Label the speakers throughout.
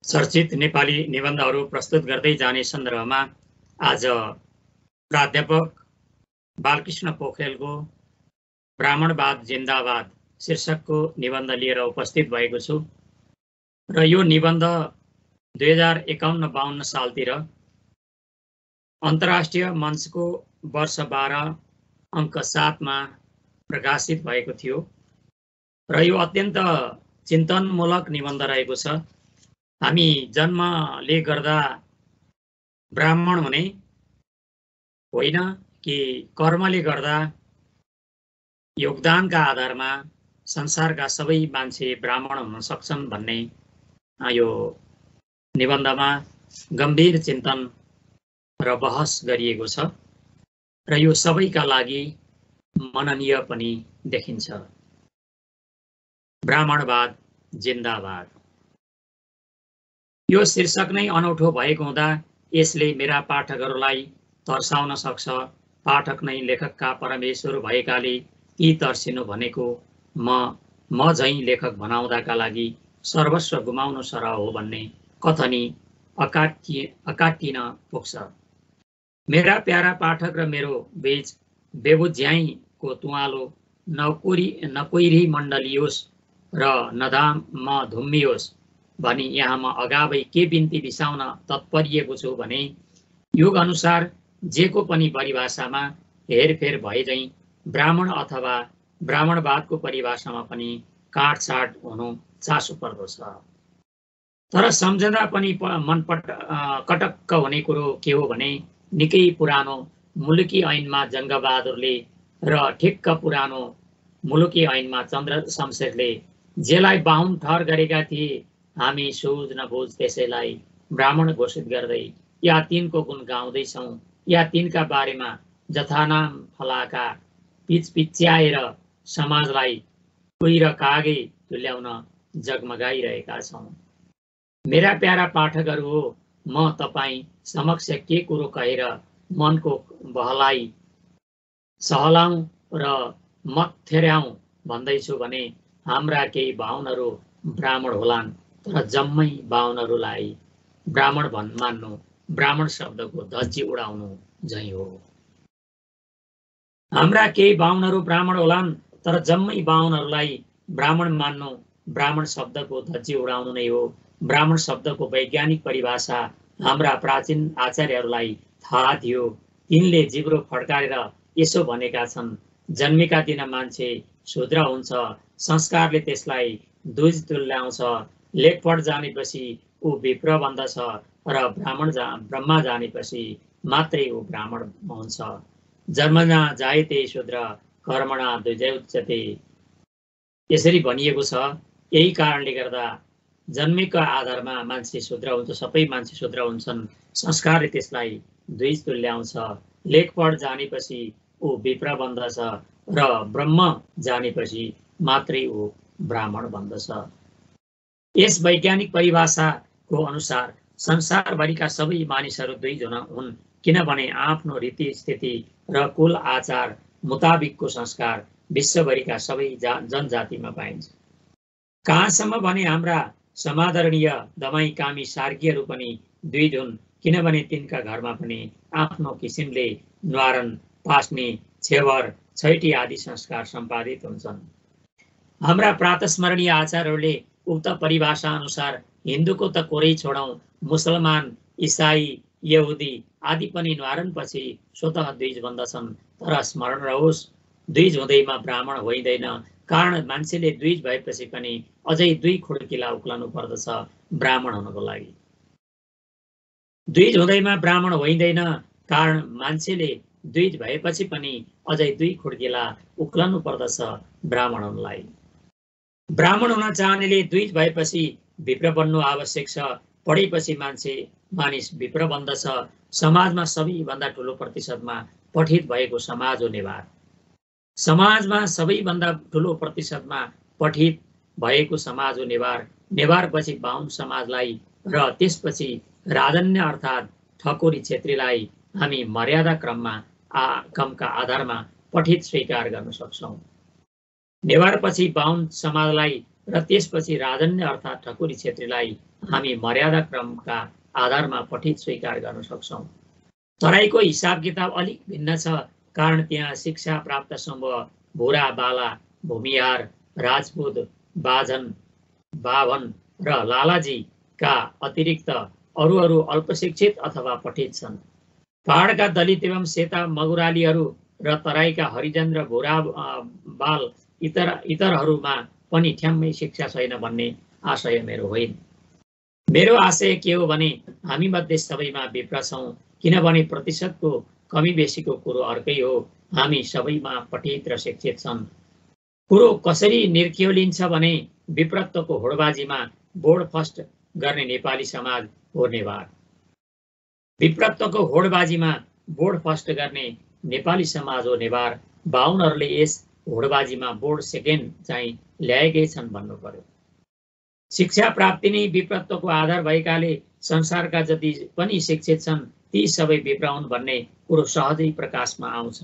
Speaker 1: चर्चित नेपाली निबन्धहरू प्रस्तुत गर्दै जाने सन्दर्भमा आज प्राध्यापक बालकृष्ण पोखरेलको ब्राह्मणवाद जिन्दाबाद शीर्षकको निबन्ध लिएर उपस्थित भएको छु र यो निबन्ध 2051-52 सालतिर अन्तर्राष्ट्रिय मञ्चको वर्ष 12 अङ्क 7 मा प्रकाशित भएको थियो र यो अत्यन्त चिन्तनमूलक निबन्ध रहेको छ। हामी जन्मले गर्दा ब्राह्मण हुने होइन कि कर्मले गर्दा योगदानका आधारमा संसारका सबै मान्छे ब्राह्मण हुन सक्छन् भन्ने यो निबन्धमा गम्भीर चिन्तन र बहस गरिएको छ र यो सबैका लागि मननीय पनि देखिन्छ। ब्राह्मणवाद जिन्दाबाद यो शीर्षक नै अनौठो भएको हुँदा यसले मेरा पाठकहरूलाई तर्साउन सक्छ। पाठक नै लेखकका परमेश्वर भएकाले ती तर्सिनु भनेको म झैँ लेखक बनाउँदाका लागि सर्वस्व गुमाउनु सरह हो भन्ने कथनी अकाटिन पुग्छ। मेरा प्यारा पाठक र मेरो बीच बेबुझ्याइको तुवालो नकोइरी मण्डलियोस् र नदाम म धुम्मियोस् भनी यहाँ म अगावै के बिन्ती बिसाउन तत्परिएको छु भने युग अनुसार जेको पनि परिभाषामा हेरफेर भए झैँ ब्राह्मण अथवा ब्राह्मणवादको परिभाषामा पनि काटछाट हुनु चासो पर्दछ। तर सम्झँदा पनि कटक्क हुने कुरो के हो भने निकै पुरानो मुलुकी ऐनमा जङ्गबहादुरले र ठिक्क पुरानो मुलुकी ऐनमा चन्द्र शमशेरले जेलाई बाहुन ठहर गरेका थिए हामी सोझ नबुझ त्यसैलाई ब्राह्मण घोषित गर्दै या तिनको गुण गाउँदैछौँ या तिनका बारेमा जथानाम फलाका पिचपिच्याएर समाजलाई कुहिर कागे तुल्याउन जगमगाइरहेका छौँ। मेरा प्यारा पाठकहरू हो, म तपाईँ समक्ष के कुरो कहेर मनको बहलाई सहलाउँ र मत थेर्याउँ भन्दैछु भने हाम्रा केही बाहुनहरू ब्राह्मण होलान् तर जम्मै बाहुनहरूलाई ब्राह्मण मान्नु ब्राह्मण शब्दको धज्जी उडाउनु झैँ हो। हाम्रा केही बाहुनहरू ब्राह्मण होलान् तर जम्मै बाहुनहरूलाई ब्राह्मण मान्नु ब्राह्मण शब्दको धज्जी उडाउनु नै हो। ब्राह्मण शब्दको वैज्ञानिक परिभाषा हाम्रा प्राचीन आचार्यहरूलाई थाहा थियो। तिनले जिब्रो फड्काएर यसो भनेका छन्, जन्मेका दिन मान्छे शूद्र हुन्छ, संस्कारले त्यसलाई द्विज तुल्याउँछ, लेखपढ जानेपछि ऊ विप्र बन्दछ र ब्रह्मा जानेपछि मात्रै ऊ ब्राह्मण हुन्छ। जन्मना जायते शूद्र कर्मणा द्विजोच्यते यसरी भनिएको छ। यही कारणले गर्दा जन्मेका आधारमा मान्छे शूद्र हुन्छ, सबै मान्छे शूद्र हुन्छन्, संस्कारले त्यसलाई द्विज तुल्याउँछ, लेखपढ जानेपछि ऊ विप्र बन्दछ र ब्रह्म जानेपछि मात्रै ऊ ब्राह्मण बन्दछ। यस वैज्ञानिक परिभाषाको अनुसार संसारभरिका सबै मानिसहरू द्विज हुन् किनभने आफ्नो रीति स्थिति र कुल आचार मुताबिकको संस्कार विश्वभरिका सबै जनजातिमा पाइन्छ। कहाँसम्म भने हाम्रा समादरणीय दमाई कामी सार्गीहरू पनि द्विज हुन् किनभने तिनका घरमा पनि आफ्नो किसिमले न्वारन पास्ने छेवर छैटी आदि संस्कार सम्पादित हुन्छन्। हाम्रा प्रातस्मरणीय आचार्यहरूले उक्त परिभाषा अनुसार हिन्दूको त कोरै छोडौँ, मुसलमान, इसाई, यहुदी आदि पनि न्वारनपछि स्वतः द्विज बन्दछन्। तर स्मरण रहोस्, द्विज हुँदैमा ब्राह्मण होइँदैन, कारण मान्छेले द्विज भएपछि पनि अझै 2 खुड्किला उक्लनु पर्दछ ब्राह्मण हुनको लागि। द्विज हुँदैमा ब्राह्मण होइँदैन, कारण मान्छेले द्विज भएपछि पनि अझै 2 खुड्किला उक्लनु पर्दछ ब्राह्मण हुनलाई। ब्राह्मण हुन चाहनेले द्विज भएपछि विप्र बन्नु आवश्यक छ। पढेपछि मानिस विप्र बन्दछ। समाजमा सबैभन्दा ठुलो प्रतिशतमा पठित भएको समाज हो नेवार। समाजमा सबैभन्दा ठुलो प्रतिशतमा पठित भएको समाज हो नेवार। नेवारपछि बाहुन समाजलाई र त्यसपछि राजन्य अर्थात् ठकुरी क्षेत्रीलाई हामी मर्यादा क्रमका आधारमा पठित स्वीकार गर्न सक्छौँ। नेवारपछि बाहुन समाजलाई र त्यसपछि राजन्य अर्थात् ठकुरी छेत्रीलाई हामी मर्यादा क्रमका आधारमा पठित स्वीकार गर्न सक्छौँ। तराईको हिसाब किताब अलिक भिन्न छ, कारण त्यहाँ शिक्षा प्राप्त समूह भुरा, बाला, भूमिहार, राजपूत, बाभन र लालाजीका अतिरिक्त अरू अल्पशिक्षित अथवा पठित छन्। पहाडका दलित एवं सेता मगुरालीहरू र तराईका हरिजन र भुरा, बाल इतरहरूमा पनि ठ्याम्मै शिक्षा छैन भन्ने आशय मेरो होइन। मेरो आशय के हो भने हामी मध्ये सबैमा विप्र छौँ, किनभने प्रतिशतको कमी बेसीको कुरो अर्कै हो। हामी सबैमा पठित र शिक्षित छन्। कुरो कसरी निर्खियोलिन्छ भने विप्रत्वको होडबाजीमा बोर्ड फर्स्ट गर्ने नेपाली समाज हो नेवार। विप्रत्वको होडबाजीमा बोर्ड फर्स्ट गर्ने नेपाली समाज हो नेवार। बाहुनहरूले यस होडबाजीमा बोर्ड सेकेन्ड चाहिँ ल्याएकै छन् भन्नु पर्यो। शिक्षा प्राप्ति नै विप्रत्वको आधार भएकाले संसारका जति पनि शिक्षित छन् ती सबै विप्र हुन् भन्ने कुरो सहजै प्रकाशमा आउँछ।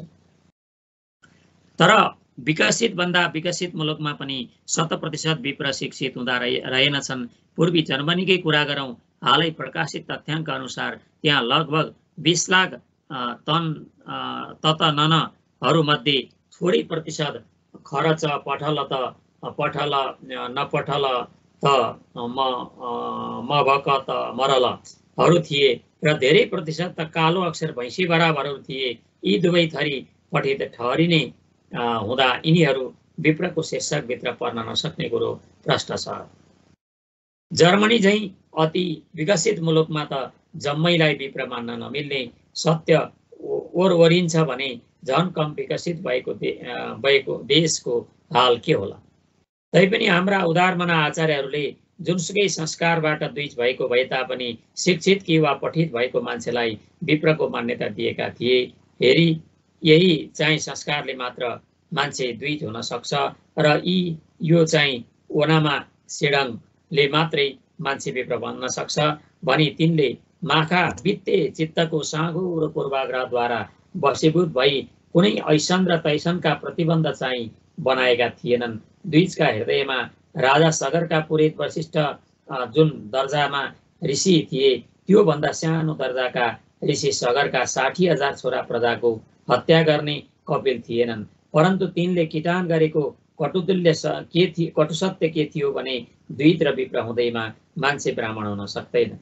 Speaker 1: तर विकसित भन्दा विकसित मुलुकमा पनि 100% विप्र शिक्षित हुँदा रहेनछन्। पूर्वी जर्मनीकै कुरा गरौँ, हालै प्रकाशित तथ्याङ्क अनुसार त्यहाँ लगभग 20 लाख ततननहरूमध्ये थोरै प्रतिशत खरच पठल नपठल त मभक त मरलहरू थिए र धेरै प्रतिशत त कालो अक्षर भैँसी बराबरहरू थिए। यी दुवै थरी पठित ठहरिने हुँदा यिनीहरू विप्रको शीर्षकभित्र पर्न नसक्ने कुरो प्रष्ट छ। जर्मनी झैँ अति विकसित मुलुकमा त जम्मैलाई विप्र मान्न नमिल्ने सत्य ओरवरिन्छ भने झन कम विकसित भएको देशको हाल के होला। तैपनि हाम्रा उदारमना आचार्यहरूले जुनसुकै संस्कारबाट द्विज भएको भए तापनि शिक्षित कि वा पठित भएको मान्छेलाई विप्रको मान्यता दिएका थिए। हेरी यही चाहिँ संस्कारले मात्र मान्छे द्विज हुन सक्छ र यो चाहिँ ओनामा सिडङले मात्रै मान्छे विप्र बन्न सक्छ भनी तिनले माखा बित्ते चित्तको साँघुरो पूर्वाग्रहद्वारा वशीभूत भई कुनै ऐसन र तैसनका प्रतिबन्ध चाहिँ बनाएका थिएनन्। द्विजका हृदयमा राजा सगरका पुरोहित वशिष्ठ जुन दर्जामा ऋषि थिए त्योभन्दा सानो दर्जाका ऋषि सगरका 60,000 छोरा प्रजाको हत्या गर्ने कपिल थिएनन्। परन्तु तिनले किटान गरेको कटुसत्य के थियो भने द्विज र विप्र हुँदैमा मान्छे ब्राह्मण हुन सक्दैन।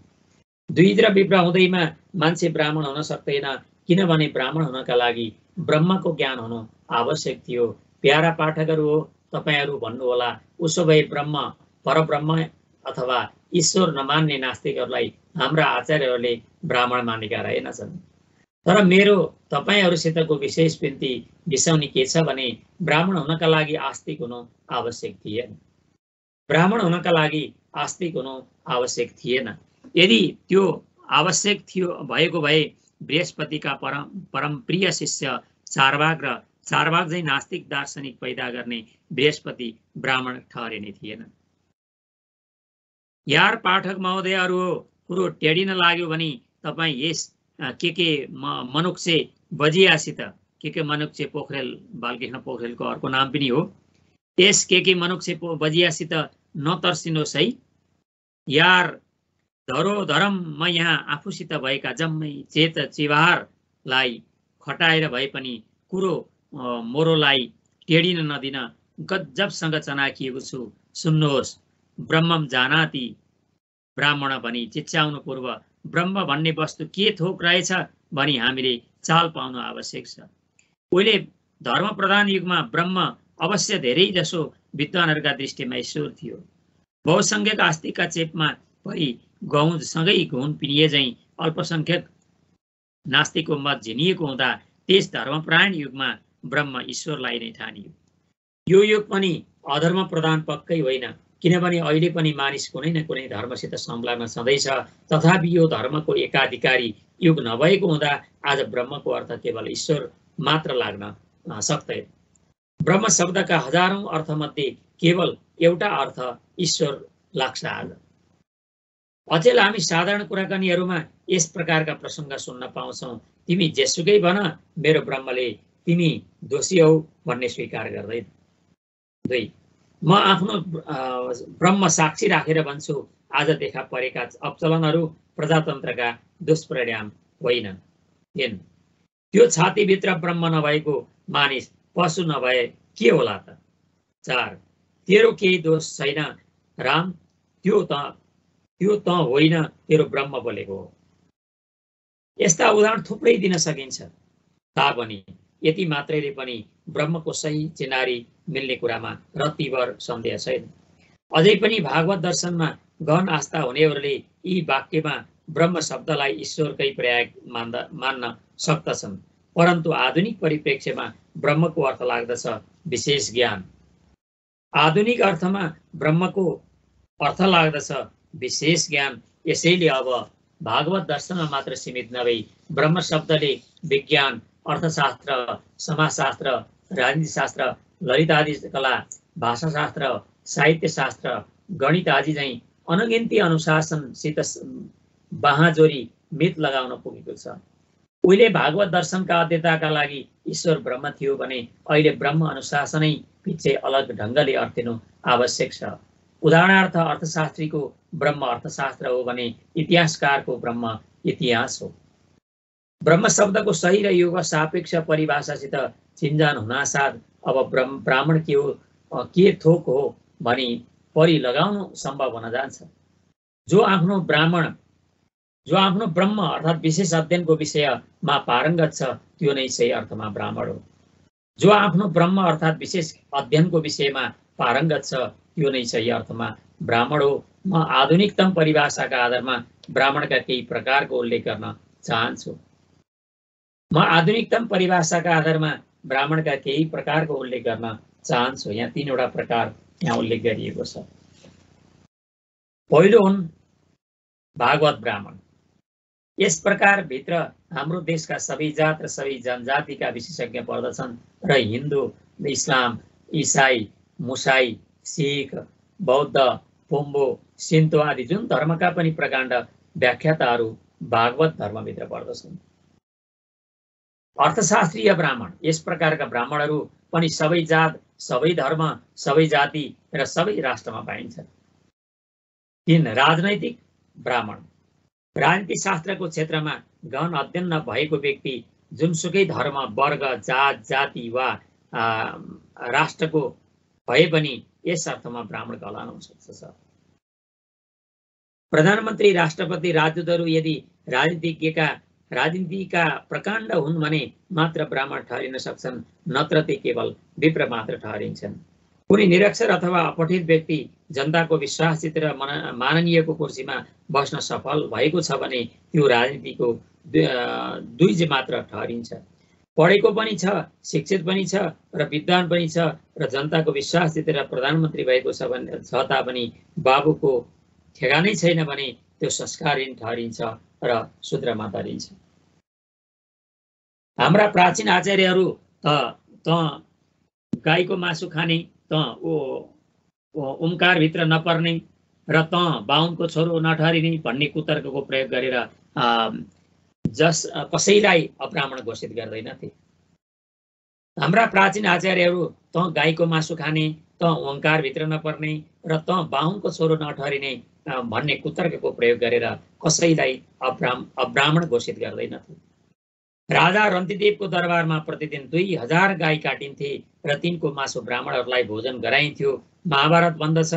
Speaker 1: द्विज र विप्र हुँदैमा मान्छे ब्राह्मण हुन सक्दैन, किनभने ब्राह्मण हुनका लागि ब्रह्मको ज्ञान हुनु आवश्यक थियो। प्यारा पाठकहरू हो, तपाईहरू भन्नुहोला उसो भए ब्रह्म, परब्रह्म अथवा ईश्वर नमान्ने नास्तिकहरूलाई हाम्रा आचार्यहरूले ब्राह्मण मानेका रहेनछन्। तर मेरो तपाईहरूसितको विशेष बिन्ती बिसाउने के छ भने ब्राह्मण हुनका लागि आस्तिक हुनु आवश्यक थिएन। ब्राह्मण हुनका लागि आस्तिक हुनु आवश्यक थिएन। यदि त्यो आवश्यक थियो भएको भए बृहस्पतिका परम प्रिय शिष्य चारवाक र चारवाक चाहिँ नास्तिक दार्शनिक पैदा गर्ने बृहस्पति ब्राह्मण ठहरिने थिएन। यार पाठक महोदयहरू हो, कुरो टेढिन लाग्यो भने तपाईँ यस के मनुक्से बजियासित के मनुक्से पोखरेल, बालकृष्ण पोखरेलको अर्को नाम पनि हो, यस के मनुक्से बजियासित नतर्सिनुहोस् है। यार धरोधरम म यहाँ आफूसित भएका जम्मै चेत चिवारलाई खटाएर भए पनि कुरो मोरोलाई टेढिन नदिन गजबसँग चनाखिएको छु। सुन्नुहोस्, ब्रह्मम जानाति ब्राह्मण भनी चिच्याउनु पूर्व ब्रह्म भन्ने वस्तु के थोक रहेछ भनी हामीले चाल पाउनु आवश्यक छ। उहिले धर्म प्रधान युगमा ब्रह्म अवश्य धेरै जसो विद्वानहरूका दृष्टिमा ईश्वर थियो। बहुसंख्यक आस्तिकका चेपमा परि गहुँसँगै घुन पिनिए झैँ अल्पसंख्यक नास्तिकको मत झिनिएको हुँदा त्यस धर्मपरायण युगमा ब्रह्म ईश्वरलाई नै ठानियो। यो युग पनि अधर्म प्रधान पक्कै होइन, किनभने अहिले पनि मानिस कुनै न कुनै धर्मसित संलग्न छँदैछ। तथापि यो धर्मको एकाधिकारी युग नभएको हुँदा आज ब्रह्मको अर्थ केवल ईश्वर मात्र लाग्न सक्दैन। ब्रह्म शब्दका हजारौं अर्थमध्ये केवल एउटा अर्थ ईश्वर लाग्छ आज। अचेल हामी साधारण कुराकानीहरूमा यस प्रकारका प्रसङ्ग सुन्न पाउँछौँ। तिमी जेसुकै भन, मेरो ब्रह्मले तिमी दोषी हौ भन्ने स्वीकार गर्दैन। 2. म आफ्नो ब्रह्म साक्षी राखेर भन्छु, आज देखा परेका अपचलनहरू प्रजातन्त्रका दुष्परिणाम होइनन्। त्यो छातीभित्र ब्रह्म नभएको मानिस पशु नभए के होला त? 4 तेरो केही दोष छैन राम, त्यो त होइन, तेरो ब्रह्म बोलेको हो। यस्ता उदाहरण थुप्रै दिन सकिन्छ, तापनि यति मात्रैले पनि ब्रह्मको सही चिनारी मिल्ने कुरामा रत्तिभर सन्देह छैन। अझै पनि भागवत दर्शनमा गहन आस्था हुनेहरूले यी वाक्यमा ब्रह्म शब्दलाई ईश्वरकै पर्याय मान्न सक्दछन्, परन्तु आधुनिक परिप्रेक्ष्यमा ब्रह्मको अर्थ लाग्दछ विशेष ज्ञान। आधुनिक अर्थमा ब्रह्मको अर्थ लाग्दछ विशेष ज्ञान। यसैले अब भागवत दर्शनमा मात्र सीमित नभई ब्रह्म शब्दले विज्ञान, अर्थशास्त्र, समाजशास्त्र, राजनीतिशास्त्र, ललित आदि कला, भाषाशास्त्र, साहित्यशास्त्र, गणित आदि झैँ अनगिन्ती अनुशासनसित बाहाँजोरी मित लगाउन पुगेको छ। उहिले भागवत दर्शनका अध्येताका लागि ईश्वर ब्रह्म थियो भने अहिले ब्रह्म अनुशासनै पछि अलग ढङ्गले अर्थिनु आवश्यक छ। उदाहरणार्थ अर्थशास्त्रीको ब्रह्म अर्थशास्त्र हो भने इतिहासकारको ब्रह्म इतिहास हो। ब्रह्म शब्दको सही र युग सापेक्ष परिभाषासित चिन्जान हुनासाथ अब ब्राह्मण के हो, के थोक हो भनी परि लगाउनु सम्भव हुन जान्छ। जो आफ्नो ब्रह्म अर्थात् विशेष अध्ययनको विषयमा पारङ्गत छ त्यो नै सही अर्थमा ब्राह्मण हो। जो आफ्नो ब्रह्म अर्थात् विशेष अध्ययनको विषयमा पारङ्गत छ त्यो नै सही अर्थमा ब्राह्मण हो। म आधुनिकतम परिभाषाका आधारमा ब्राह्मणका केही प्रकारको उल्लेख गर्न चाहन्छु। यहाँ 3वटा प्रकार यहाँ उल्लेख गरिएको छ। पहिलो हुन् भागवत ब्राह्मण। यस प्रकार भित्र हाम्रो देशका सबै जात र सबै जनजातिका विशेषज्ञ पर्दछन् र हिन्दू, इस्लाम, इसाई, मुसाई, सिख, बौद्ध, पोम्बो, सिन्तो आदि जुन धर्मका पनि प्रकाण्ड व्याख्याताहरू भागवत धर्मभित्र पर्दछन्। अर्थशास्त्रीय ब्राह्मण। यस प्रकारका ब्राह्मणहरू पनि सबै जात, सबै धर्म, सबै जाति र सबै राष्ट्रमा पाइन्छन्। 3 राजनैतिक ब्राह्मण। राजनीति शास्त्रको क्षेत्रमा गहन अध्ययन नभएको व्यक्ति जुनसुकै धर्म, वर्ग, जात, जाति वा राष्ट्रको भए पनि यस अर्थमा ब्राह्मण कहलाउन सक्छ। प्रधानमन्त्री, राष्ट्रपति, राजदूतहरू यदि राजनीतिका प्रकाण्ड हुन् भने मात्र ब्राह्मण ठहरिन सक्छन्, नत्र ती केवल विप्र मात्र ठहरिन्छन्। कुनै निरक्षर अथवा अपठित व्यक्ति जनताको विश्वासजित र माननीयको कुर्सीमा बस्न सफल भएको छ भने त्यो राजनीतिको दुईजे मात्र ठहरिन्छ। पढेको पनि छ, शिक्षित पनि छ र विद्वान पनि छ र जनताको विश्वास जितेर प्रधानमन्त्री भएको छ तापनि बाबुको ठेगानै छैन भने त्यो संस्कारहीन ठहरिन्छ र शूद्रमा दरिन्छ। हाम्रा प्राचीन आचार्यहरू त गाईको मासु खाने, त ओमकारभित्र नपर्ने र त बाहुनको छोरो नठहरिने भन्ने कुतर्कको प्रयोग गरेर कसैलाई अब्राह्मण घोषित गर्दैनथे। हाम्रा प्राचीन आचार्यहरू त गाईको मासु खाने, त ओंकारभित्र नपर्ने र त बाहुनको छोरो नठहरिने भन्ने कुतर्कको प्रयोग गरेर कसैलाई अब्राह्मण घोषित गर्दैनथे। राजा रन्तिदेवको दरबारमा प्रतिदिन 2000 गाई काटिन्थे र तिनको मासु ब्राह्मणहरूलाई भोजन गराइन्थ्यो। महाभारत भन्दछ,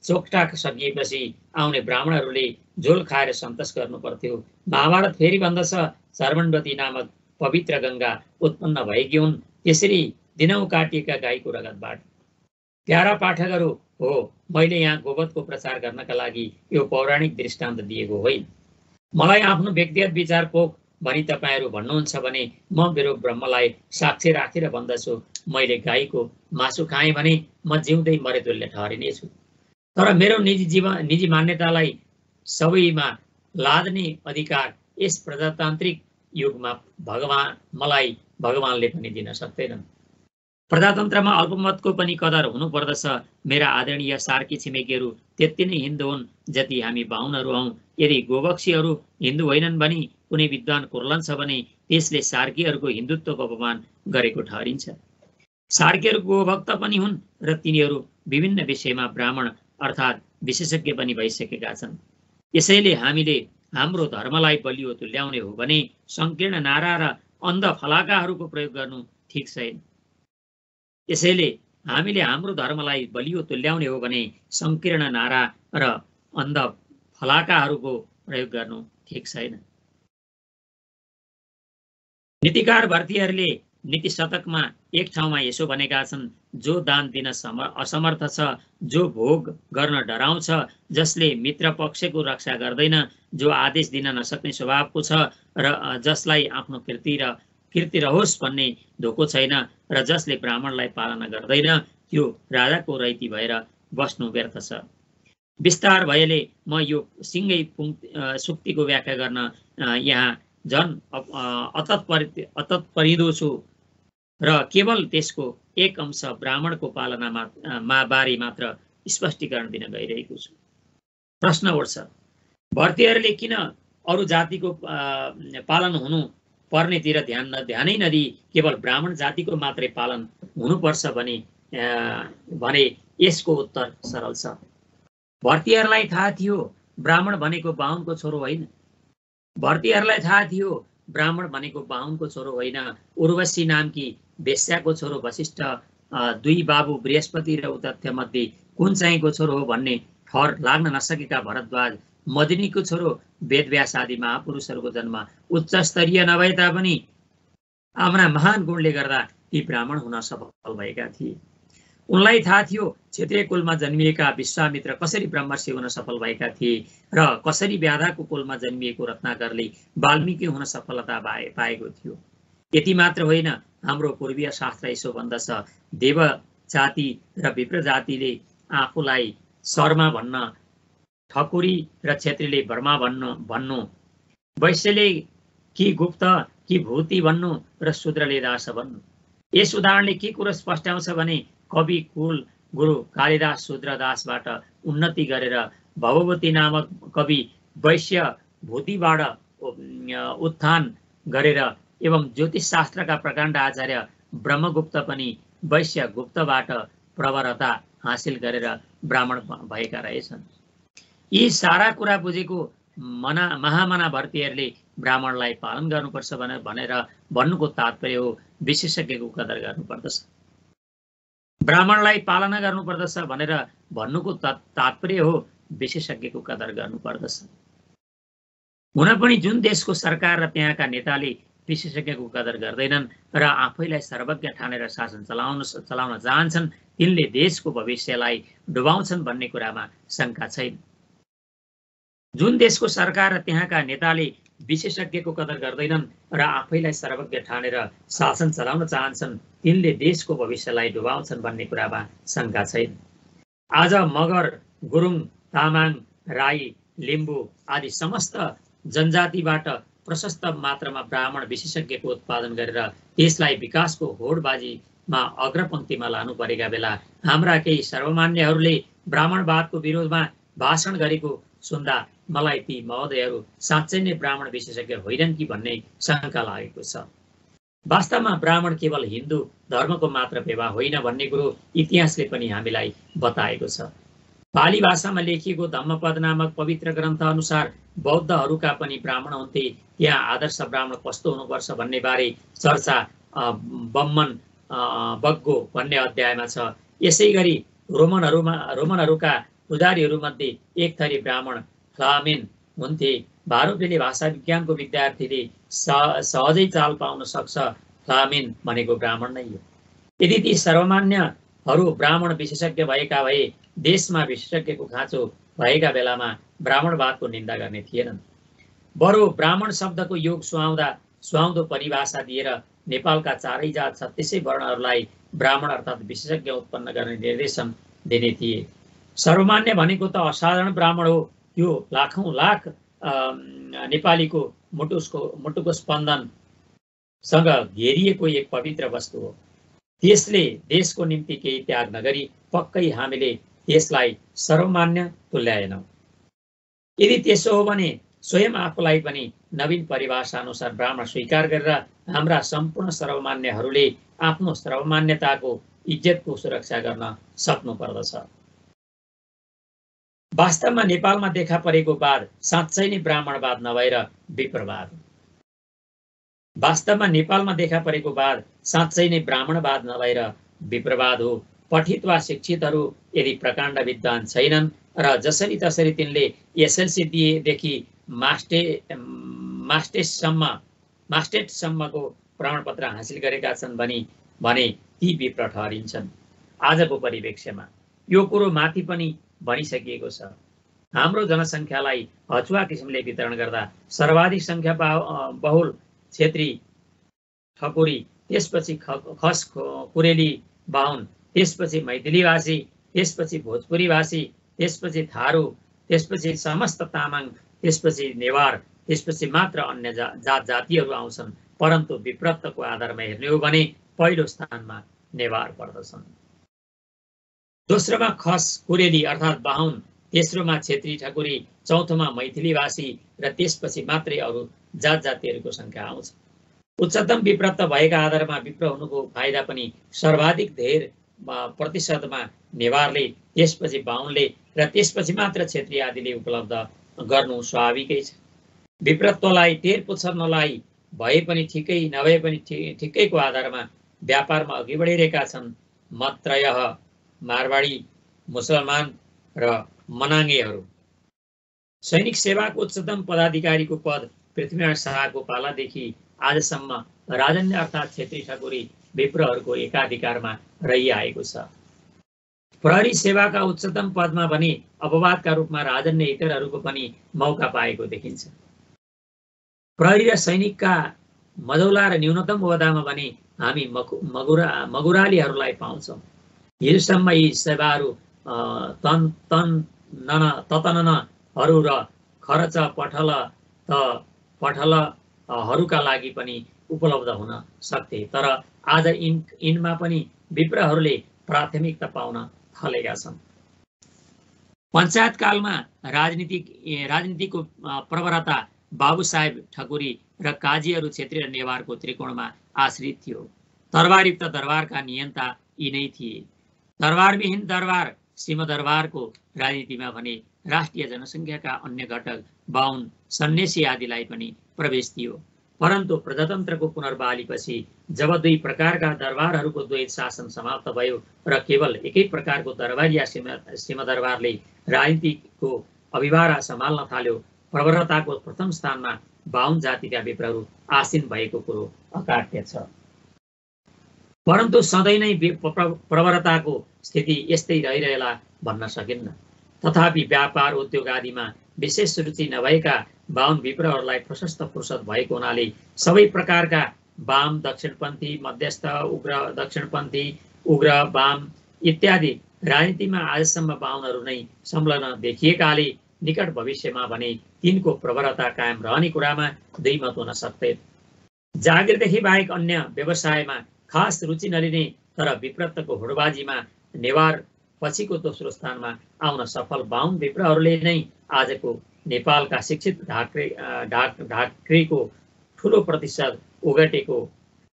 Speaker 1: चोकटाक सकिएपछि आउने ब्राह्मणहरूले झोल खाएर सन्तोष गर्नु पर्थ्यो। महाभारत फेरि भन्दछ, सर्वणवती नामक पवित्र गङ्गा उत्पन्न भएकी हुन्, त्यसरी दिनौं काटिएका गाईको रगतबाट। प्यारा पाठकहरू हो, मैले यहाँ गोवधको प्रचार गर्नका लागि यो पौराणिक दृष्टान्त दिएको होइन। मलाई आफ्नो व्यक्तिगत विचार पोख भनी तपाईहरू भन्नुहुन्छ भने म मेरो ब्रह्मलाई साक्षी राखेर भन्दछु, मैले गाईको मासु खाएँ भने म जिउँदै मरेतुल्य ठहरिनेछु। तर मेरो निजी मान्यतालाई सबैमा लाद्ने अधिकार यस प्रजातान्त्रिक युगमा मलाई भगवानले पनि दिन सक्दैनन्। प्रजातन्त्रमा अल्पमतको पनि कदर हुनुपर्दछ। मेरा आदरणीय सार्की छिमेकीहरू त्यति नै हिन्दू हुन् जति हामी बाहुनहरू हौं। यदि गोवंशीहरू हिन्दू होइनन् भने कुनै विद्वान कुर्लन छ भने त्यसले सार्कीहरूको हिन्दुत्वको अपमान गरेको ठहरिन्छ। सार्कीहरू गोभक्त पनि हुन् र तिनीहरू विभिन्न विषयमा ब्राह्मण अर्थात् विशेषज्ञ पनि भइसकेका छन्। यसैले हामीले हाम्रो धर्मलाई बलियो तुल्याउने हो भने संकीर्ण नारा र अन्ध फलाकाहरूको प्रयोग गर्नु ठिक छैन। यसैले हामीले हाम्रो धर्मलाई बलियो तुल्याउने हो भने संकीर्ण नारा र अन्ध फलाकाहरूको प्रयोग गर्नु ठिक छैन। नीतिकार भारतीयहरूले नीति शतकमा एक ठाउँमा यसो भनेका छन्, जो दान दिन असमर्थ छ, जो भोग गर्न डराउँछ, जसले मित्र पक्षको रक्षा गर्दैन, जो आदेश दिन नसक्ने स्वभावको छ र जसलाई आफ्नो कीर्ति रहोस् भन्ने धोको छैन र जसले ब्राह्मणलाई पालना गर्दैन, त्यो राजाको रैती भएर बस्नु व्यर्थ छ। विस्तार भएले म यो सिंगै सुक्तिको व्याख्या गर्न यहाँ झन् अतत्परिदो छु र केवल त्यसको एक अंश ब्राह्मणको पालनामा बारे मात्र स्पष्टीकरण दिन गइरहेको छु। प्रश्न उठ्छ, भारतीयहरूले किन अरू जातिको पालन हुनु पर्नेतिर ध्यानै नदिई केवल ब्राह्मण जातिको मात्रै पालन हुनुपर्छ भने यसको उत्तर सरल छ। भारतीयहरूलाई थाहा थियो ब्राह्मण भनेको बाहुनको छोरो होइन। भारतीयहरूलाई थाहा थियो ब्राह्मण भनेको बाहुनको छोरो होइन, उर्वशी नामकी वेश्याको छोरो वशिष्ठ, दुई बाबु बृहस्पति र उतथ्य मध्ये कुन चाहिँको छोरो हो भन्ने ठहर लाग्न नसकेका भरद्वाज, मदिनीको छोरो वेदव्यास आदि महापुरुषहरूको जन्म उच्च स्तरीय नभए तापनि आफ्ना महान गुणले गर्दा ती ब्राह्मण हुन सफल भएका थिए। उनलाई थाहा थियो क्षेत्रीय कुलमा जन्मिएका विश्वामित्र कसरी ब्रह्मर्षि हुन सफल भएका थिए र कसरी व्याधाको कुलमा जन्मिएको रत्नाकरले वाल्मीकि हुन सफलता पाएको थियो। यति मात्र होइन, हाम्रो पूर्वीय शास्त्र यसो भन्दछ, देव जाति र विप्र जातिले आफूलाई शर्मा भन्न, ठकुरी र क्षेत्रीले वर्मा भन्नु, वैश्यले कि गुप्त कि भूति भन्नु र शूद्रले दास भन्नु। यस उदाहरणले के कुरो स्पष्टाउँछ भने कवि कुल गुरु कालिदास शूद्रदासबाट उन्नति गरेर भवभूति नामक कवि वैश्य भूतिबाट उत्थान गरेर एवं ज्योतिष शास्त्रका प्रकाण्ड आचार्य ब्रह्मगुप्त पनि वैश्य गुप्तबाट प्रवरता हासिल गरेर ब्राह्मण भएका रहेछन्। यी सारा कुरा बुझेको महामना भारतीयहरूले ब्राह्मणलाई पालन गर्नुपर्छ भनेर भन्नुको तात्पर्य हो विशेषज्ञको कदर गर्नुपर्दछ। ब्राह्मणलाई पालना गर्नुपर्दछ भनेर भन्नुको तात्पर्य हो विशेषज्ञको कदर गर्नुपर्दछ। हुन पनि जुन देशको सरकार र त्यहाँका नेताले विशेषज्ञको कदर गर्दैनन् र आफैलाई सर्वज्ञ ठानेर शासन चलाउन चाहन्छन्, तिनले देशको भविष्यलाई डुबाउँछन् भन्ने कुरामा शङ्का छैन। जुन देशको सरकार र त्यहाँका नेताले विशेषज्ञको कदर गर्दैनन् र आफैलाई सर्वज्ञ ठानेर शासन चलाउन चाहन्छन्, तिनले देशको भविष्यलाई डुबाउँछन् भन्ने कुरामा शङ्का छैन। आज मगर, गुरुङ, तामाङ, राई, लिम्बू आदि समस्त जनजातिबाट प्रशस्त मात्रामा ब्राह्मण विशेषज्ञको उत्पादन गरेर देशलाई विकासको होडबाजीमा अग्रपङ्क्तिमा लानु परेका बेला हाम्रा केही सर्वमान्यहरूले ब्राह्मणवादको विरोधमा भाषण गरेको सुन्दा मलाई ती महोदयहरू साँच्चै नै ब्राह्मण विशेषज्ञ होइनन् कि भन्ने शङ्का लागेको छ। वास्तवमा ब्राह्मण केवल हिन्दू धर्मको मात्र पेवा होइन भन्ने कुरो इतिहासले पनि हामीलाई बताएको छ। पाली भाषामा लेखिएको धम्मपद नामक पवित्र ग्रन्थ अनुसार बौद्धहरूका पनि ब्राह्मण हुन्थे। त्यहाँ आदर्श ब्राह्मण कस्तो हुनुपर्छ भन्ने बारे चर्चा बम्मन बग्गो भन्ने अध्यायमा छ। यसै गरी रोमनहरूका पुजारीहरूमध्ये एक थरी ब्राह्मण फ्लामेन हुन्थे। भारोपेले भाषा विज्ञानको विद्यार्थीले सहजै चाल पाउन सक्छ, फ्लामेन भनेको ब्राह्मण नै हो। यदि ती सर्वमान्यहरू ब्राह्मण विशेषज्ञ भएका भए देशमा विशेषज्ञको खाँचो भएका बेलामा ब्राह्मणवादको निन्दा गर्ने थिएनन्। बरु ब्राह्मण शब्दको योग सुहाउँदो परिभाषा दिएर नेपालका चारै जात 36 वर्णहरूलाई ब्राह्मण अर्थात् विशेषज्ञ उत्पन्न गर्ने निर्देशन दिने थिए। सर्वमान्य भनेको त असाधारण ब्राह्मण हो। यो लाखौं लाख नेपालीको मुटुको स्पन्दनसँग घेरिएको एक पवित्र वस्तु हो। त्यसले देशको निम्ति केही त्याग नगरी पक्कै हामीले त्यसलाई सर्वमान्य तुल्याएनौँ। यदि त्यसो हो भने स्वयं आफूलाई पनि नवीन परिभाषा अनुसार ब्राह्मण स्वीकार गरेर हाम्रा सम्पूर्ण सर्वमान्यहरूले आफ्नो सर्वमान्यताको इज्जतको सुरक्षा गर्न सक्नुपर्दछ। वास्तवमा नेपालमा देखा परेको वाद साँच्चै नै ब्राह्मणवाद नभएर विप्रवाद। वास्तवमा नेपालमा देखा परेको वाद साँच्चै नै ब्राह्मणवाद नभएर विप्रवाद हो। पठित वा शिक्षितहरू यदि प्रकाण्ड विद्वान छैनन् र जसरी तसरी तिनले एसएलसी दिएदेखि मास्टेटसम्मको प्रमाणपत्र हासिल गरेका छन् भने ती विप्र ठहरिन्छन्। आजको परिप्रेक्ष्यमा यो कुरो माथि पनि भनिसकिएको छ। हाम्रो जनसङ्ख्यालाई हचुवा किसिमले वितरण गर्दा सर्वाधिक सङ्ख्या बहुल क्षेत्री ठकुरी, त्यसपछि खस कुरेली बाहुन, त्यसपछि मैथिलीभाषी, त्यसपछि भोजपुरी भाषी, त्यसपछि थारू, त्यसपछि समस्त तामाङ, त्यसपछि नेवार, त्यसपछि मात्र अन्य जात जातिहरू आउँछन्। परन्तु विप्रत्वको आधारमा हेर्ने हो भने पहिलो स्थानमा नेवार पर्दछन्, दोस्रोमा खस कुरेली अर्थात् बाहुन, तेस्रोमा क्षेत्री ठकुरी, चौथोमा मैथिलीभाषी र त्यसपछि मात्रै अरू जात जातिहरूको सङ्ख्या आउँछ। उच्चतम विप्रत्व भएका आधारमा विप्र हुनुको फाइदा पनि सर्वाधिक धेर प्रतिशतमा नेवारले, त्यसपछि बाहुनले र त्यसपछि मात्र क्षेत्री आदिले उपलब्ध गर्नु स्वाभाविकै छ। विप्रत्वलाई टेर पुच्छर नलाई भए पनि ठिकै नभए पनि ठिकैको आधारमा व्यापारमा अघि बढिरहेका छन् मत्रयः, मारवाडी, मुसलमान र मनाङ्गेहरू। सैनिक सेवाको उच्चतम पदाधिकारीको पद पृथ्वीनारायण शाहको पालादेखि आजसम्म राजन्य अर्थात् क्षेत्री ठकुरी विप्रहरूको एकाधिकारमा रहिआएको छ। प्रहरी सेवाका उच्चतम पदमा भने अपवादका रूपमा राजन्य इतरहरूको पनि मौका पाएको देखिन्छ। प्रहरी र सैनिकका मझौला र न्यूनतम ओहदामा भने हामी मगुरालीहरूलाई पाउँछौँ। हिजोसम्म यी सेवाहरू ततननहरू र खर्च पठलहरूका लागि पनि उपलब्ध हुन सक्थे, तर आज यिनमा पनि विप्रहरूले प्राथमिकता पाउन थालेका छन्। पञ्चायतकालमा राजनीतिको प्रवरता बाबुसाहेब ठकुरी र काजीहरू क्षेत्री र नेवारको त्रिकोणमा आश्रित थियो। दरबारयुक्त दरबारका नियन्ता यी नै थिए। दरबारविहीन दरबार सिंहदरबारको राजनीतिमा भने राष्ट्रिय जनसङ्ख्याका अन्य घटक बाहुन, सन्यासी आदिलाई पनि प्रवेश थियो। परन्तु प्रजातन्त्रको पुनर्बहालीपछि जब दुई प्रकारका दरबारहरूको द्वैत शासन समाप्त भयो र केवल एकै प्रकारको दरबार या सिंहदरबारले राजनीतिको अभिभारा सम्हाल्न थाल्यो, प्रवरताको प्रथम स्थानमा बाहुन जातिका विप्रहरू आसीन भएको कुरो अकाट्य छ। परन्तु सधैँ नै प्रवरताको स्थिति यस्तै रहिरहेला भन्न सकिन्न। तथापि व्यापार उद्योग आदिमा विशेष रुचि नभएका बाहुन विप्रहरूलाई प्रशस्त फुर्सद भएको हुनाले सबै प्रकारका वाम, दक्षिणपन्थी, मध्यस्थ, उग्र दक्षिणपन्थी, उग्र वाम इत्यादि राजनीतिमा आजसम्म बाहुनहरू नै संलग्न देखिएकाले निकट भविष्यमा भने तिनको प्रवरता कायम रहने कुरामा दुई मत हुन सक्दैन। जागिरदेखि बाहेक अन्य व्यवसायमा खास रुचि नलिने तर विप्रत्वको होडबाजीमा नेवार पछिको दोस्रो स्थानमा आउन सफल बाहुन विप्रहरूले नै आजको नेपालका शिक्षित ढाक्रीको ठुलो प्रतिशत ओगटेको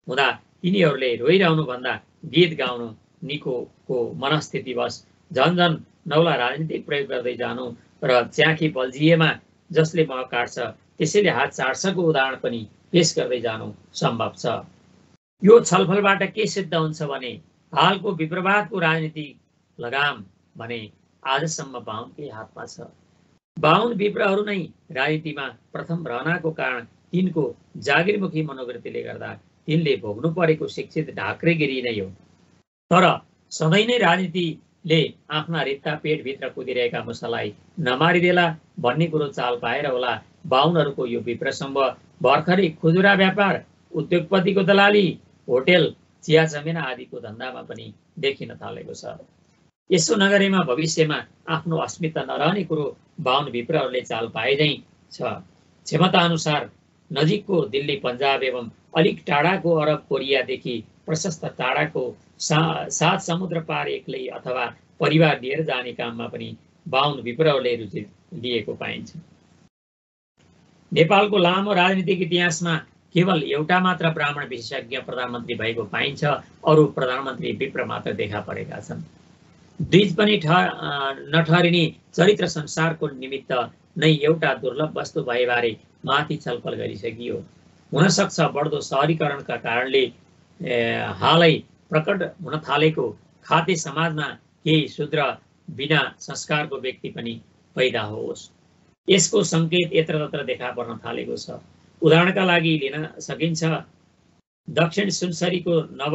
Speaker 1: हुँदा तिनीहरूले रोइरहनुभन्दा गीत गाउनु निकोको मनस्थितिवश झन्झन नौला राजनीतिक प्रयोग गर्दै जानु र च्याखी बल्झिएमा जसले मह काट्छ त्यसैले हात चाड्छको उदाहरण पनि पेश गर्दै जानु सम्भव छ। यो छलफलबाट के सिद्ध हुन्छ भने हालको विप्रवादको राजनीतिक लगाम भने आजसम्म बाहुनकै हातमा छ। बाहुन विप्रहरू नै राजनीतिमा प्रथम रहनको कारण तिनको जागिरमुखी मनोवृत्तिले गर्दा तिनले भोग्नु परेको शिक्षित ढाक्रेगिरी नै हो। तर सधैँ नै राजनीतिले आफ्ना रित्ता पेटभित्र कुदिरहेका मुसालाई नमारिदेला भन्ने कुरो चाल पाएर होला बाहुनहरूको यो विप्रसम्भ भर्खरै खुजुरा व्यापार, उद्योगपतिको दलाली, होटेल, चिया जमिन आदिको धन्दामा पनि देखिन थालेको छ। यसो नगरेमा भविष्यमा आफ्नो अस्मिता नरहने कुरो बाहुन विप्रहरूले चाल पाए नै छ। क्षमता अनुसार नजिकको दिल्ली, पन्जाब एवं अलिक टाढाको अरब, कोरियादेखि प्रशस्त टाढाको 7 समुद्र पार एक्लै अथवा परिवार लिएर जाने काममा पनि बाहुन विप्रहरूले रुचि लिएको पाइन्छ। नेपालको लामो राजनीतिक इतिहासमा केवल एउटा मात्र ब्राह्मण विशेषज्ञ प्रधानमन्त्री भएको पाइन्छ, अरू प्रधानमन्त्री विप्र मात्र देखा परेका छन्। द्विज पनि नठहरिने चरित्र संसारको निमित्त नै एउटा दुर्लभ वस्तु भएबारे माथि छलफल गरिसकियो। हुन सक्छ बढ्दो शहरीकरणका कारणले हालै प्रकट हुन थालेको खाद्य समाजमा केही शूद्र बिना संस्कारको व्यक्ति पनि पैदा होस्। यसको संकेत यत्रतत्र देखा पर्न थालेको छ। उदाहरणका लागि लिन सकिन्छ, दक्षिण सुनसरीको नव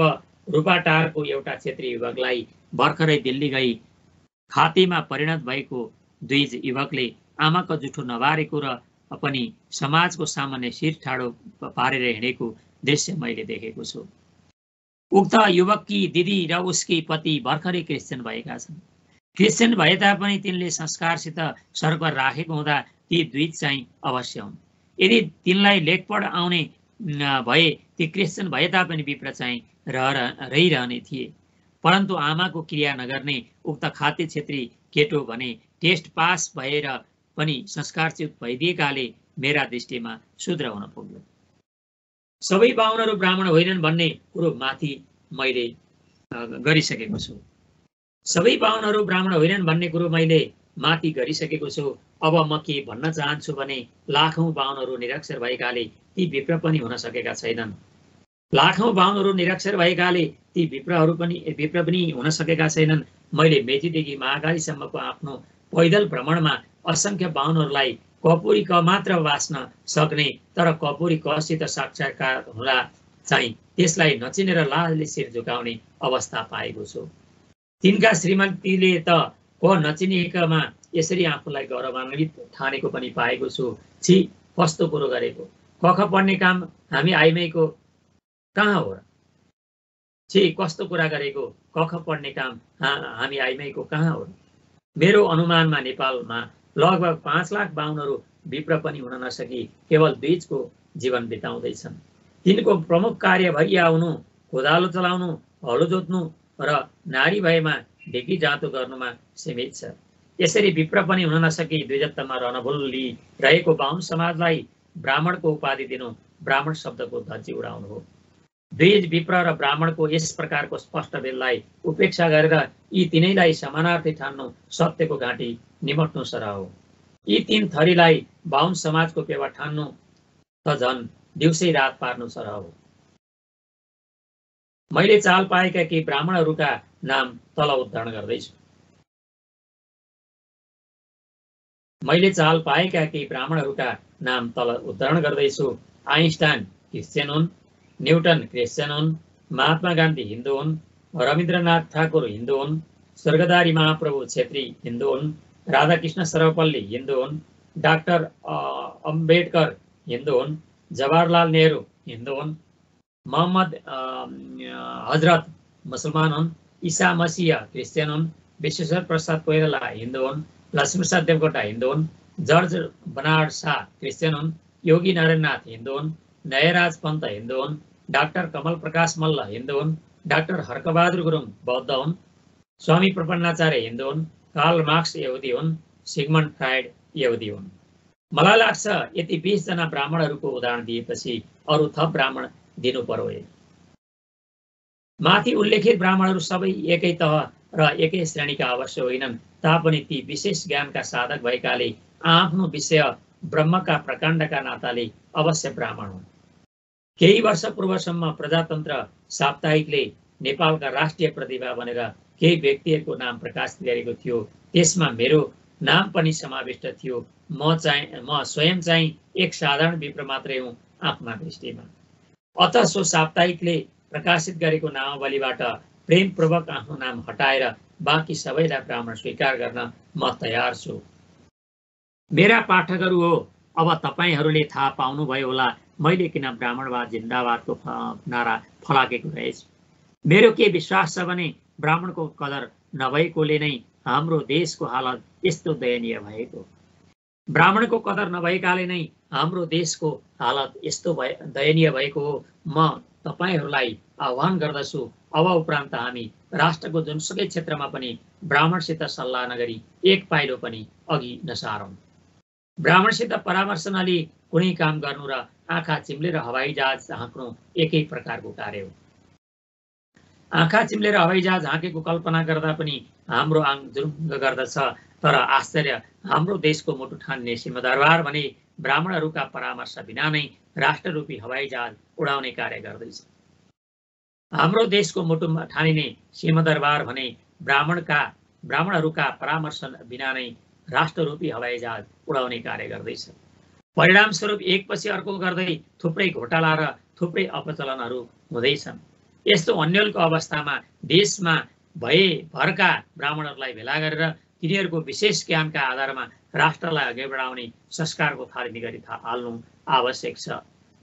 Speaker 1: रूपाटारको एउटा क्षेत्रीय युवकलाई भर्खरै दिल्ली गई खातीमा परिणत भएको द्विज युवकले आमाको जुठो नबारेको र पनि समाजको सामान्य शिर ठाडो पारेर हिँडेको दृश्य मैले देखेको छु। उक्त युवककी दिदी र उसकी पति भर्खरै क्रिस्चियन भएका छन्। क्रिस्चियन भए तापनि तिनले संस्कारसित सरोकार राखेको हुँदा ती द्विज चाहिँ अवश्य हुन्। यदि तिनलाई लेखपढ आउने भए ती क्रिस्चियन भए तापनि विप्र चाहिँ रहिरहने थिए। परन्तु आमाको क्रिया नगर्ने उक्त खाद्य क्षेत्री केटो भने टेस्ट पास भएर पनि संस्कारच्युत भइदिएकाले मेरा दृष्टिमा शूद्र हुन पुग्यो। सबै बाहुनहरू ब्राह्मण होइनन् भन्ने कुरो माथि मैले गरिसकेको छु। सबै बाहुनहरू ब्राह्मण होइनन् भन्ने कुरो मैले माथि गरिसकेको छु। अब म के भन्न चाहन्छु भने लाखौं बाहुनहरू निरक्षर भएकाले ती विप्र पनि हुन सकेका छैनन्। लाखौं बाहुनहरू निरक्षर भएकाले ती विप्र पनि हुन सकेका छैनन्। मैले मेचीदेखि महाकालीसम्मको आफ्नो पैदल भ्रमणमा असंख्य बाहुनहरूलाई कपुरी क मात्र बाँच्न सक्ने तर कपुरी कसित साक्षात्कार हुँदा चाहिँ त्यसलाई नचिनेर लाजले शिर झुकाउने अवस्था पाएको छु। तिनका श्रीमतीले त क नचिनिएकामा यसरी आफूलाई गौरवान्वित ठानेको पनि पाएको छु। छि, कस्तो कुरो गरेको। कख पढ्ने काम हामी आइमाईको कहाँ हो र? छि, कस्तो कुरा गरेको। कख पढ्ने काम हामी आइमाईको कहाँ हो र? मेरो अनुमानमा नेपालमा लगभग 5 लाख बाहुनहरू विप्र पनि हुन नसकी केवल द्विजको जीवन बिताउँदैछन्। तिनको प्रमुख कार्य भरिया आउनु, कोदालो चलाउनु, हलो जोत्नु र नारी भएमा ढिकी जाँतो गर्नुमा सीमित छ। यसरी विप्र पनि हुन नसकी द्विजत्वमा रहन भुलिरहेको बाहुन समाजलाई ब्राह्मणको उपाधि दिनु ब्राह्मण शब्दको धज्जी उडाउनु हो। द्विज, विप्र र ब्राह्मणको यस प्रकारको स्पष्ट भेदलाई उपेक्षा गरेर यी तिनैलाई समानार्थी ठान्नु सत्यको घाँटी निमट्नु सरह हो। यी तीन थरीलाई बाहुन समाजको पेवा ठान्नु त झन् दिउँसै रात पार्नु सरह हो। मैले चाल पाएका केही ब्राह्मणहरूका नाम तल उद्धरण गर्दैछु। आइन्स्टाइन क्रिस्चियन हुन्, न्युटन क्रिस्चियन हुन्, महात्मा गान्धी हिन्दू हुन्, रविन्द्रनाथ ठाकुर हिन्दू हुन्, स्वर्गदारी महाप्रभु छेत्री हिन्दू हुन्, राधाकृष्ण सर्वपल्ली हिन्दू हुन्, डाक्टर अम्बेडकर हिन्दू हुन्, जवाहरलाल नेहरू हिन्दू हुन्, मोहम्मद हजरत मुसलमान हुन्, ईसा मसीह क्रिस्चियन हुन्, विश्वेश्वर प्रसाद कोइराला हिन्दू हुन्, लक्ष्मीप्रसाद देवकोटा हिन्दू हुन्, जर्ज बनार्ड शाह क्रिस्चियन हुन्, योगी नारायणनाथ हिन्दू हुन्, नयराज पन्त हिन्दू हुन्, डाक्टर कमल प्रकाश मल्ल हिन्दू हुन्, डाक्टर हर्कबहादुर गुरुङ बौद्ध हुन्, स्वामी प्रपन्नाचार्य हिन्दू हुन्, कार्ल मार्क्स यहुदी हुन्, सिगमन्ड फ्राइड यहुदी हुन्। मलाई लाग्छ यति 20 जना ब्राह्मणहरूको उदाहरण दिएपछि अरू थप ब्राह्मण दिनु पर्यो। माथि उल्लेखित ब्राह्मणहरू सबै एकै तह र एकै श्रेणीका अवश्य होइनन्, तापनि ती विशेष ज्ञानका साधक भएकाले आफ्नो विषय ब्रह्मका प्रकाण्डका नाताले अवश्य ब्राह्मण हुन्। केही वर्ष पूर्वसम्म प्रजातन्त्र साप्ताहिकले नेपालका राष्ट्रिय प्रतिभा भनेर केही व्यक्तिहरूको नाम प्रकाशित गरेको थियो। त्यसमा मेरो नाम पनि समाविष्ट थियो। म स्वयं चाहिँ एक साधारण विप्र मात्रै हुँ आफ्ना दृष्टिमा। अत सो साप्ताहिकले प्रकाशित गरेको नामावलीबाट प्रेमपूर्वक आफ्नो नाम हटाएर बाँकी सबैलाई ब्राह्मण स्वीकार गर्न म तयार छु। मेरा पाठकहरू हो, अब तपाईहरूले थाहा पाउनुभयो होला मैले किन ब्राह्मणवाद जिन्दाबादको नारा फलाकेको रहेछु। मेरो के विश्वास छ भने ब्राह्मणको कदर नभएकोले नै हाम्रो देशको हालत यस्तो दयनीय भएको। ब्राह्मणको कदर नभएकाले नै हाम्रो देशको हालत यस्तो दयनीय भएको हो। म तपाईहरूलाई आह्वान गर्दछु, अब उपरान्त हामी राष्ट्रको जुनसुकै क्षेत्रमा पनि ब्राह्मणसित सल्लाह नगरी एक पाइलो पनि अघि नसारौँ। ब्राह्मणसित परामर्श नलिई कुनै काम गर्नु र आँखा चिम्लेर हवाईजहाज हाँक्नु एकै प्रकारको कार्य हो। आँखा चिम्लेर हवाईजहाज हाँकेको कल्पना गर्दा पनि हाम्रो आङ जुरुङ्ग गर्दछ, तर आश्चर्य, हाम्रो देशको मुटु ठान्ने सिंहदरबार भने ब्राह्मणहरूका परामर्श बिना नै राष्ट्ररूपी हवाईजहाज उडाउने कार्य गर्दैछ। हाम्रो देशको मुटुमा ठानिने सिंहदरबार भने ब्राह्मणहरूका परामर्श बिना नै राष्ट्ररूपी हवाईजहाज उडाउने कार्य गर्दैछ। परिणामस्वरूप एकपछि अर्को गर्दै थुप्रै घोटाला र थुप्रै अपचलनहरू हुँदैछन्। यस्तो अन्यलको अवस्थामा देशमा भएभरका ब्राह्मणहरूलाई भेला गरेर तिनीहरूको विशेष ज्ञानका आधारमा राष्ट्रलाई अघि बढाउने संस्कारको थालनी गरी हाल्नु आवश्यक छ।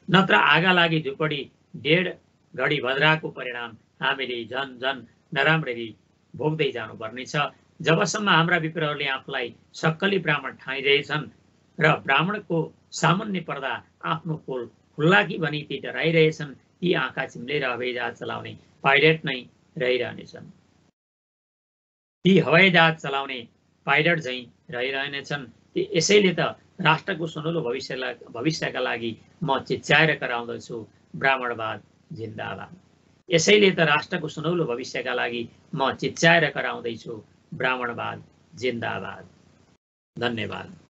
Speaker 1: नत्र आगा लागि झुपडी डेढ घडी भद्राको परिणाम हामीले झन नराम्ररी भोग्दै जानुपर्नेछ। जबसम्म हाम्रा विप्लवहरूले आफूलाई सक्कली ब्राह्मण ठानिरहेछन् र ब्राह्मणको सामान्य पर्दा आफ्नो पोल खुल्ला कि भनी ती डराइरहेछन्, ती आँखा चिम्लेर हवाईजहाज चलाउने पाइलट नै रहिरहनेछन्। ती हवाईजहाज चलाउने पाइलट झैँ रहिरहनेछन्। यसैले त राष्ट्रको सुनौलो भविष्यका लागि म चिच्याएर कराउँदछु, ब्राह्मणवाद जिन्दाबाद। यसैले त राष्ट्रको सुनौलो भविष्यका लागि म चिच्याएर कराउँदैछु, ब्राह्मणवाद जिन्दाबाद। धन्यवाद।